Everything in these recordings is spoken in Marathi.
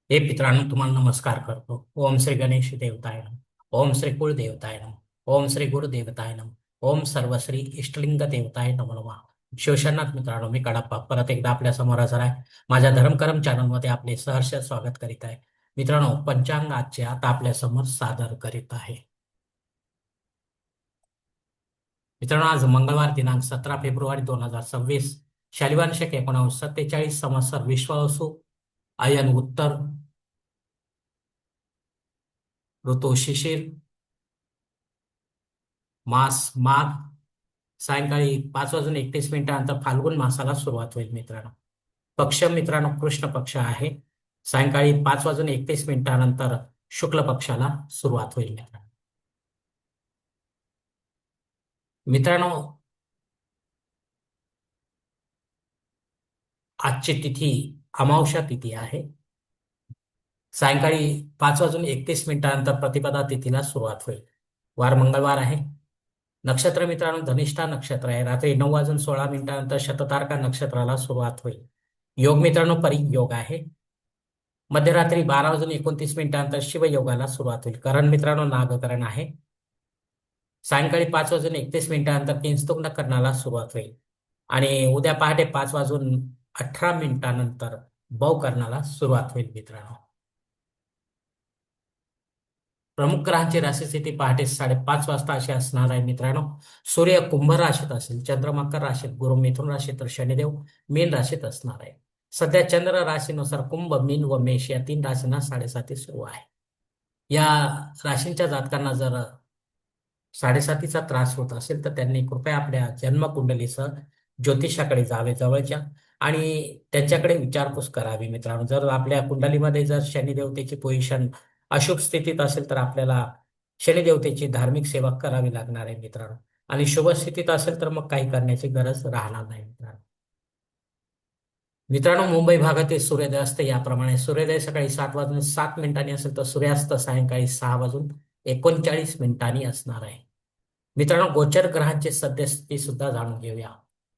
हे मित्रांनो, तुम्हाला नमस्कार करतो. ओम श्री गणेश देवताय नमः. ओम श्री कुळ देवताय नमः. ओम श्री गुरु देवताय नमः. ओम सर्वश्री इष्टलिंग देवताय नमो नमः. शिवशरणात मित्रांनो, मी कडप्पा परत एकदा आपल्या समोर हजर आहे. माझ्या धर्मकरम चॅनलमध्ये आपले सहर्ष स्वागत करीत आहे. मित्रांनो, पंचांग आजचे आता आपल्या समोर सादर करीत आहे. मित्रांनो, आज मंगळवार दिनांक 17 फेब्रुवारी 2026, शालिवान शक 1947 संवत्सर विश्वावसु आयन उत्तर, ऋतू शिशिर, मास माघ, सायंकाळी 5:31 फाल्गुन मासाला सुरुवात होईल मित्रांनो. पक्ष मित्रांनो कृष्ण पक्ष आहे. सायंकाळी 5:31 शुक्ल पक्षाला सुरुवात होईल मित्रांनो. मित्रांनो, आजची तिथी अमावस्या तिथी आहे. सायंकाळी 5:31 प्रतिपदा तिथीला सुरुवात होईल. वार मंगळवार आहे. नक्षत्र मित्रांनो धनिष्ठा नक्षत्र आहे. रात्री 9:16 शततारका नक्षत्राला सुरुवात होईल. योग मित्रांनो परियोग आहे. मध्यरात्री 12:29 शिवयोगाला सुरुवात होईल. करण मित्रांनो नागकरण आहे. सायंकाळी 5:31 किंस्तुग्न करणाला सुरुवात होईल आणि उद्या पहाटे 5:18 बौ करणाला सुरुवात होईल मित्रांनो. प्रमुख ग्रहांची राशीस्थिती पहाटे 5:30 वाजता अशी असणार आहे मित्रांनो. सूर्य कुंभ राशीत असेल, चंद्र मकर राशीत, गुरु मिथुन राशीत तर शनिदेव मीन राशीत असणार आहे. सध्या चंद्र राशीनुसार कुंभ, मीन व मेष या 3 राशींना 7:30 सुरू आहे. या राशींच्या जातकांना जर 7:30चा त्रास होत असेल तर त्यांनी कृपया आपल्या जन्मकुंडलीसह ज्योतिषाकडे जावे जवळच्या आणि त्यांच्याकडे विचारपूस करावी मित्रांनो. जर आपल्या कुंडलीमध्ये जर शनिदेवतेची पोझिशन अशुभ स्थितीत असेल तर आपल्याला शनिदेवतेची धार्मिक सेवा करावी लागणार आहे मित्रांनो. आणि शुभ स्थितीत असेल तर मग काही करण्याची गरज राहणार नाही मित्रांनो. मित्रांनो, मुंबई भागातील सूर्योदय असते याप्रमाणे. सूर्योदय सकाळी 7:07 असेल तर सूर्यास्त सायंकाळी 6:39 असणार आहे. मित्रांनो, गोचर ग्रहांची सद्यस्थिती सुद्धा जाणून घेऊया.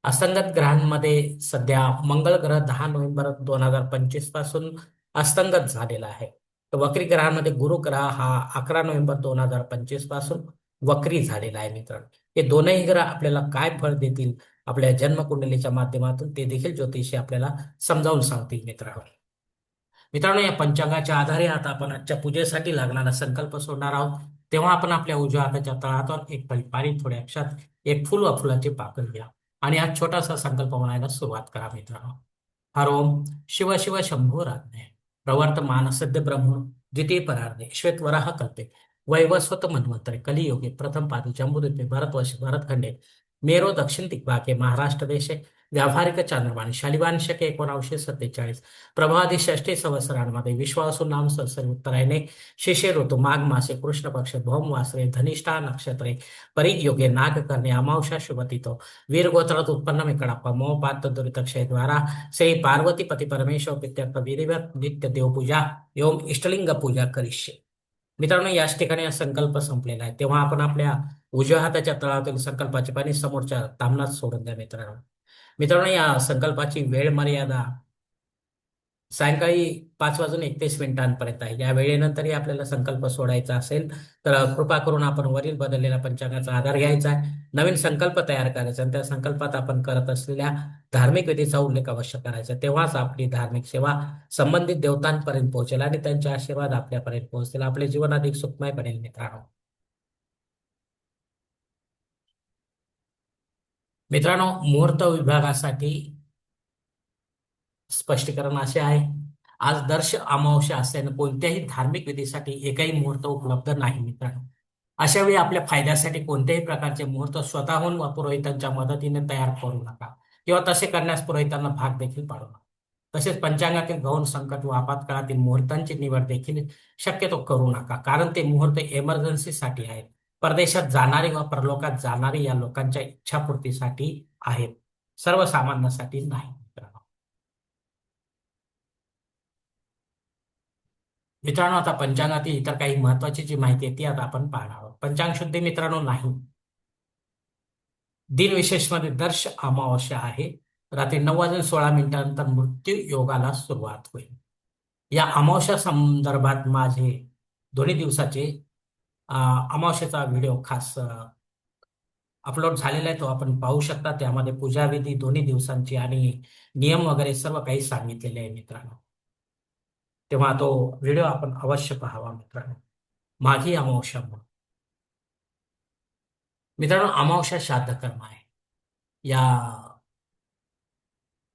अस्तंगत ग्रहांमध्ये सध्या मंगळ ग्रह 10 नोव्हेंबर 2025 पासून अस्तंगत झालेला आहे. तर वक्री ग्रहांमध्ये गुरु ग्रह हा 11 नोव्हेंबर 2025 पासून वक्री झालेला आहे मित्रांनो. हे दोनही ग्रह आपल्याला काय फळ देतील आपल्या जन्मकुंडलीच्या माध्यमातून ते देखील ज्योतिषी आपल्याला समजावून सांगतील मित्रांनो. मित्रांनो, या पंचांगाच्या आधारे आता आपण आजच्या पूजेसाठी लागणारा संकल्प सोडणार आहोत. तेव्हा आपण आपल्या उजव्या हाताच्या तळहातावर एक पाणी, थोड्या अक्षात एक फुल व फुलाची पाकळी घ्या आणि हा छोटासा संकल्प म्हणायला सुरुवात करा मित्रांनो. हर ओम शिव शिव शंभो राज्ञे प्रवर्तमान सद्य ब्रह्म द्वितीय परार्धे श्वेतवराह कल्पे वैवस्वत मन्वंतरे कलियुगे प्रथम पादी जम्बूद्वीपे भरतवर्षे भरतखंडे मेरो दक्षिण दिग्भागे महाराष्ट्र देशे व्यावहारिक चांद्रमाने शालिवान शके 1947 प्रभादी षष्ठी संवत्सरांमध्ये विश्वासू नाम संवत्सरी उत्तरायणे शिशिर ऋतू माघ मासे कृष्ण पक्ष भौम वासरे धनिष्ठा नक्षत्रे परियोगे नाग करणे अमावस्या शुभतिथो वीर गोत्रात उत्पन्न में कड़प्पा मोह पात दुरित क्षय द्वारा श्री पार्वती पती परमेश्वर प्रीत्यर्थ विधिवत नित्य देवपूजा एवं इष्टलिंग पूजा करिष्ये. मित्रांनो, याच ठिकाणी हा संकल्प संपलेला आहे. तेव्हा आपण आपल्या उजव्या हाताच्या तळातील संकल्पाचे पाणी समोरच्या तामनात सोडून द्या मित्रांनो. मित्रांनो, या संकल्पाची वेळ मर्यादा सायंकाळी 5:31 आहे. या वेळेनंतरही आपल्याला संकल्प सोडायचा असेल तर कृपा करून आपण वरील बदललेल्या पंचांगाचा आधार घ्यायचा आहे. नवीन संकल्प तयार करायचा आणि त्या संकल्पात आपण करत असलेल्या धार्मिक विधीचा उल्लेख अवश्य करायचा. तेव्हाच आपली धार्मिक सेवा संबंधित देवतांपर्यंत पोहोचेल आणि त्यांचे आशीर्वाद आपल्यापर्यंत पोहोचतील. आपले जीवन अधिक सुखमय बनेल मित्रांनो. मित्रांनो, मुहूर्त विभागासाठी स्पष्टीकरण असे आहे. आज दर्श अमावस्या असल्याने कोणत्याही धार्मिक विधीसाठी एकही मुहूर्त उपलब्ध नाही मित्रांनो. अशा वेळी आपल्या फायद्यासाठी कोणत्याही प्रकारचे मुहूर्त स्वतःहून व पुरोहितांच्या मदतीने तयार करू नका किंवा तसे करण्यास पुरोहितांना भाग देखील पाडू नका. तसेच पंचांगातील गौण संकट व आपत्काळातील मुहूर्तांची निवड देखील शक्यतो करू नका, कारण ते मुहूर्त इमर्जन्सीसाठी आहेत. परदेशात जाणारे व परलोकात जाणारे या लोकांच्या इच्छापूर्तीसाठी आहेत, सर्वसामान्यांसाठी नाही मित्रांनो. मित्रांनो, आता पंचांगातील इतर काही महत्वाची जी माहिती आहे ती आता आपण पाहणार आहोत. पंचांग शुद्धी मित्रांनो नाही. दिनविशेष मध्ये दर्श अमावस्या आहे. रात्री 9:16 मृत्यू योगाला सुरुवात होईल. या अमावस्या संदर्भात माझे दोन्ही दिवसाचे अ, अमावस्येचा व्हिडिओ खास अपलोड झालेला आहे, तो आपण पाहू शकता. त्यामध्ये पूजाविधी दोन्ही दिवसांची आणि नियम वगैरे सर्व काही सांगितलेले आहे मित्रांनो. तेव्हा तो व्हिडिओ आपण अवश्य पाहावा मित्रांनो. माघी अमावस्या. मित्रांनो, अमावस्या श्राद्ध कर्म आहे. या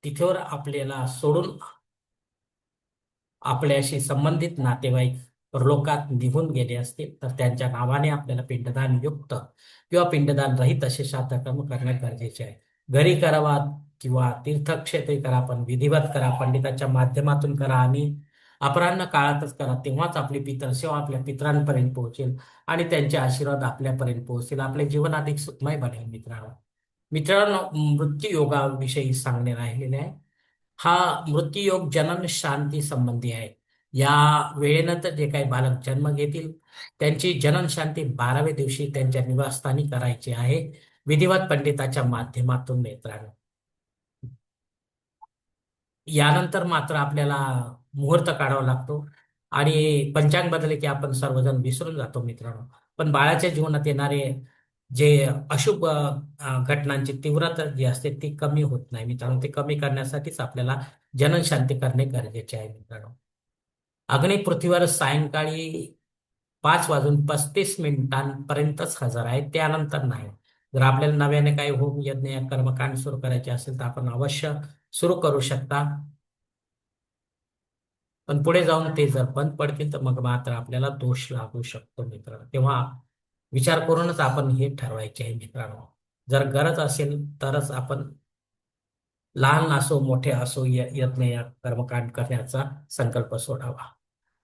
तिथेवर आपल्याला सोडून आपल्याशी संबंधित नातेवाईक परलोकात निघून गेले असतील तर त्यांच्या नावाने आपल्याला पिंडदान युक्त किंवा पिंडदान रहित असे श्राद्धकर्म करणे गरजेचे आहे. घरी करावा किंवा तीर्थक्षेत्री करा, पण विधिवत करा, पंडिताच्या माध्यमातून करा आणि अपराह्न काळातच करा. तेव्हाच आपली पितरसेवा आपल्या पितरांपर्यंत पोहोचेल आणि त्यांचे आशीर्वाद आपल्यापर्यंत पोहोचतील. आपले जीवन अधिक सुखमय बनेल मित्रांनो. मित्रांनो, मृत्यूयोगाविषयी सांगणे राहिलेले आहे. हा मृत्यूयोग जनन शांती संबंधी आहे. या वेळेनंतर जे काही बालक जन्म घेतील त्यांची जनन शांती 12व्या दिवशी त्यांच्या निवासस्थानी करायची आहे, विधिवत पंडिताच्या माध्यमातून मित्रांनो. यानंतर मात्र आपल्याला मुहूर्त काढावा लागतो आणि पंचांग बदलले की आपण सर्वजण विसरून जातो मित्रांनो. पण बाळाच्या जीवनात येणारे जे अशुभ घटनांची तीव्रता जी असते ती कमी होत नाही मित्रांनो. ते कमी करण्यासाठीच आपल्याला जननशांती करणे गरजेचे आहे मित्रांनो. अग्नी पृथ्वीवर सायंकाळी 5:35 हजर आहे, त्यानंतर नाही. जर आपल्याला नव्याने काही होम यज्ञ या कर्मकांड सुरू करायचे असेल तर आपण अवश्य सुरू करू शकता. पण पुढे जाऊन ते जर बंद पडतील तर मग मात्र आपल्याला दोष लागू शकतो मित्रांनो. तेव्हा विचार करूनच आपण हे ठरवायचे आहे मित्रांनो. जर गरज असेल तरच आपण लहान असो मोठे असो यज्ञ या कर्मकांड करण्याचा संकल्प सोडावा.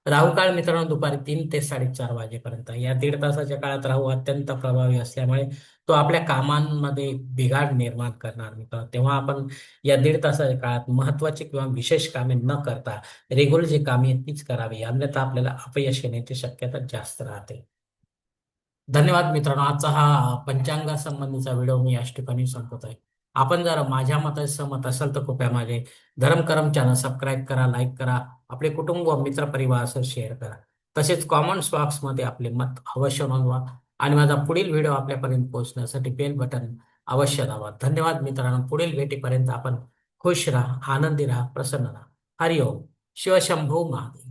राहू काळ मित्रांनो दुपारी 3 ते 4:30 वाजेपर्यंत. या दीड तासाच्या काळात राहू अत्यंत प्रभावी असल्यामुळे तो आपल्या कामांमध्ये बिघाड निर्माण करणार मित्रांनो. तेव्हा आपण या दीड तासाच्या काळात महत्वाची किंवा विशेष कामे न करता रेग्युलर जी कामे आहेत तीच करावी, अन्यथा आपल्याला अपयश येण्याची शक्यता जास्त राहते. धन्यवाद मित्रांनो. आजचा हा पंचांगासंबंधीचा व्हिडिओ मी याच ठिकाणी संपवत आहे. आपण जर माझ्या मताशी सहमत असाल तर कृपया माझे धर्म करम चॅनल सबस्क्राईब करा, लाईक करा, आपले कुटुंब व मित्रपरिवारासह शेअर करा. तसेच कॉमेंट्स बॉक्समध्ये आपले मत अवश्य नोंदवा आणि माझा पुढील व्हिडिओ आपल्यापर्यंत पोहोचण्यासाठी बेल बटन अवश्य दाबा. धन्यवाद मित्रांनो. पुढील भेटीपर्यंत आपण खुश राहा, आनंदी राहा, प्रसन्न राहा. हरिओम. शिवशंभो महादेव.